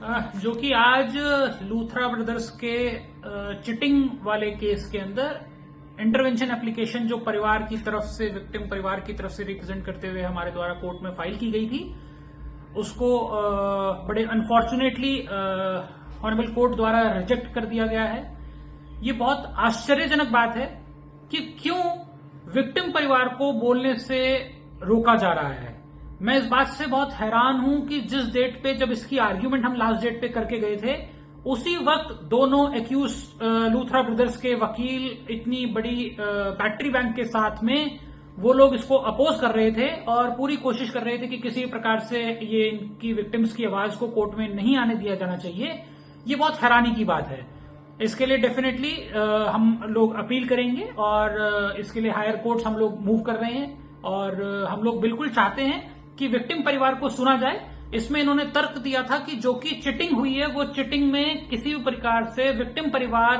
जो कि आज लूथरा ब्रदर्स के चिटिंग वाले केस के अंदर इंटरवेंशन एप्लीकेशन जो परिवार की तरफ से, विक्टिम परिवार की तरफ से रिप्रेजेंट करते हुए हमारे द्वारा कोर्ट में फाइल की गई थी, उसको बड़े अनफॉर्चुनेटली ऑनरेबल कोर्ट द्वारा रिजेक्ट कर दिया गया है। ये बहुत आश्चर्यजनक बात है कि क्यों विक्टिम परिवार को बोलने से रोका जा रहा है। मैं इस बात से बहुत हैरान हूं कि जिस डेट पे जब इसकी आर्ग्यूमेंट हम लास्ट डेट पे करके गए थे, उसी वक्त दोनों एक्यूज लूथरा ब्रदर्स के वकील इतनी बड़ी बैटरी बैंक के साथ में वो लोग इसको अपोज कर रहे थे और पूरी कोशिश कर रहे थे कि किसी प्रकार से ये इनकी विक्टिम्स की आवाज को कोर्ट में नहीं आने दिया जाना चाहिए। ये बहुत हैरानी की बात है। इसके लिए डेफिनेटली हम लोग अपील करेंगे और इसके लिए हायर कोर्ट्स हम लोग मूव कर रहे हैं और हम लोग बिल्कुल चाहते हैं कि विक्टिम परिवार को सुना जाए। इसमें इन्होंने तर्क दिया था कि जो कि चिटिंग हुई है, वो चिटिंग में किसी भी प्रकार से विक्टिम परिवार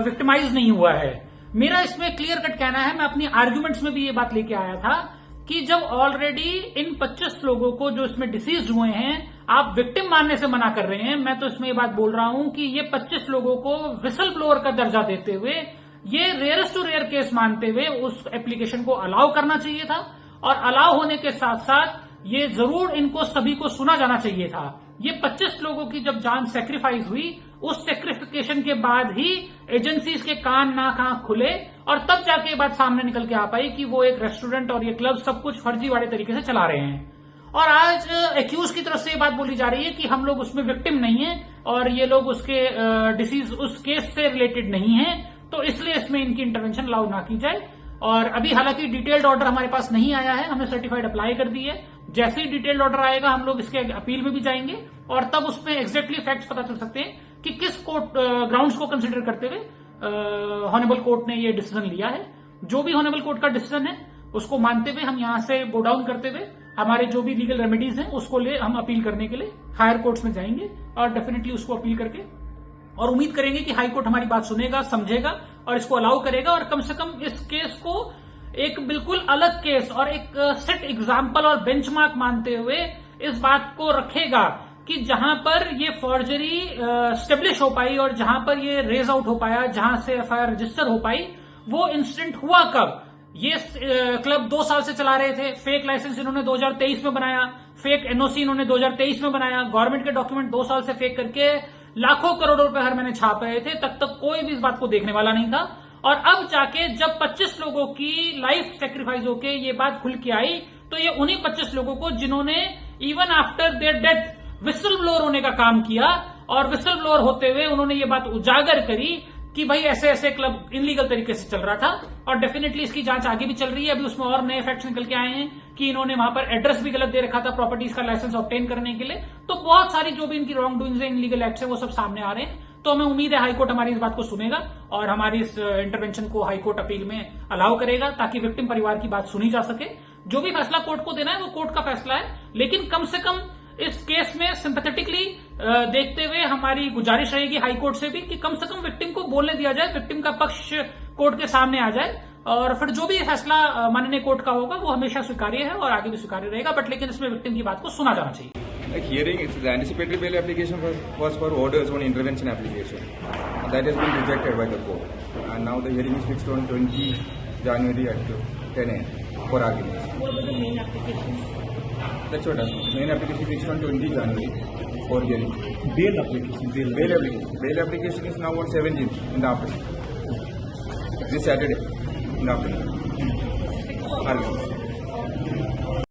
विक्टिमाइज नहीं हुआ है। मेरा इसमें क्लियर कट कहना है, मैं अपनी आर्ग्यूमेंट्स में भी ये बात लेके आया था कि जब ऑलरेडी इन 25 लोगों को जो इसमें डिसीज हुए हैं आप विक्टिम मानने से मना कर रहे हैं। मैं तो इसमें ये बात बोल रहा हूं कि ये 25 लोगों को विसल ब्लोअर का दर्जा देते हुए, ये रेयरेस्ट टू रेयर केस मानते हुए उस एप्लीकेशन को अलाउ करना चाहिए था और अलाउ होने के साथ साथ ये जरूर इनको सभी को सुना जाना चाहिए था। ये 25 लोगों की जब जान सेक्रीफाइस हुई, उस सेक्रीफिकेशन के बाद ही एजेंसीज के कान नाक आंख खुले और तब जाके ये बात सामने निकल के आ पाई कि वो एक रेस्टोरेंट और ये क्लब सब कुछ फर्जीवाड़े तरीके से चला रहे हैं। और आज एक्यूज की तरफ से ये बात बोली जा रही है कि हम लोग उसमें विक्टिम नहीं है और ये लोग उसके डिसीज उस केस से रिलेटेड नहीं है, तो इसलिए इसमें इनकी इंटरवेंशन अलाउ ना की जाए। और अभी हालांकि डिटेल्ड ऑर्डर हमारे पास नहीं आया है, हमने सर्टिफाइड अप्लाई कर दी है। जैसे ही डिटेल्ड ऑर्डर आएगा हम लोग इसके अपील में भी जाएंगे और तब उसमें एग्जैक्टली फैक्ट्स पता चल सकते हैं कि किस कोर्ट ग्राउंड्स को कंसिडर करते हुए ऑनरेबल कोर्ट ने ये डिसीजन लिया है। जो भी ऑनरेबल कोर्ट का डिसीजन है उसको मानते हुए हम यहां से गो डाउन करते हुए हमारे जो भी लीगल रेमेडीज हैं उसको ले हम अपील करने के लिए हायर कोर्ट्स में जाएंगे और डेफिनेटली उसको अपील करके और उम्मीद करेंगे कि हाई कोर्ट हमारी बात सुनेगा, समझेगा और इसको अलाउ करेगा और कम से कम इस केस को एक बिल्कुल अलग केस और एक सेट एग्जाम्पल और बेंचमार्क मानते हुए इस बात को रखेगा कि जहां पर ये फॉर्जरी स्टेब्लिश हो पाई और जहां पर ये रेज आउट हो पाया, जहां से एफआईआर रजिस्टर हो पाई, वो इंसिडेंट हुआ कब। ये क्लब 2 साल से चला रहे थे, फेक लाइसेंस इन्होंने 2023 में बनाया, फेक एनओसी इन्होंने 2023 में बनाया, गवर्नमेंट के डॉक्यूमेंट 2 साल से फेक करके लाखों करोड़ों रुपए हर महीने छाप रहे थे। तब तक कोई भी इस बात को देखने वाला नहीं था और अब जाके जब 25 लोगों की लाइफ सेक्रीफाइस होके ये बात खुल के आई, तो ये उन्हीं 25 लोगों को जिन्होंने even after their death whistle blower होने का काम किया और विसल ब्लोअर होते हुए उन्होंने ये बात उजागर करी कि भाई ऐसे ऐसे क्लब इनलीगल तरीके से चल रहा था। और डेफिनेटली इसकी जांच आगे भी चल रही है। अभी उसमें और नए फैक्ट्स निकल के आए हैं कि इन्होंने वहां पर एड्रेस भी गलत दे रखा था प्रॉपर्टीज का लाइसेंस ऑब्टेन करने के लिए। तो बहुत सारी जो भी इनकी रॉन्ग डूइंग्स है, इनलीगल एक्ट्स है, वो सब सामने आ रहे हैं। तो हमें उम्मीद है हाईकोर्ट हमारी इस बात को सुनेगा और हमारी इस इंटरवेंशन को हाईकोर्ट अपील में अलाउ करेगा ताकि विक्टिम परिवार की बात सुनी जा सके। जो भी फैसला कोर्ट को देना है वो कोर्ट का फैसला है, लेकिन कम से कम इस केस में सिंपैथेटिकली देखते हुए हमारी गुजारिश रहेगी हाईकोर्ट से भी कि कम से कम विक्टिम को बोलने दिया जाए, विक्टिम का पक्ष कोर्ट के सामने आ जाए और फिर जो भी फैसला माननीय कोर्ट का होगा वो हमेशा स्वीकार्य है और आगे भी स्वीकार्य रहेगा। बट लेकिन इसमें विक्टिम की बात को सुना जाना चाहिए। Like hearing, the anticipatory bail application was for orders on intervention application. That has been rejected by the court. And now the hearing is fixed on 20 January at 10 a.m. for arguments. What was the main application? That's what happened. The main application is fixed on 20 January for hearing. Bail application. Bail application. Bail application is now on 17th in the afternoon. This Saturday in the afternoon. Arguments.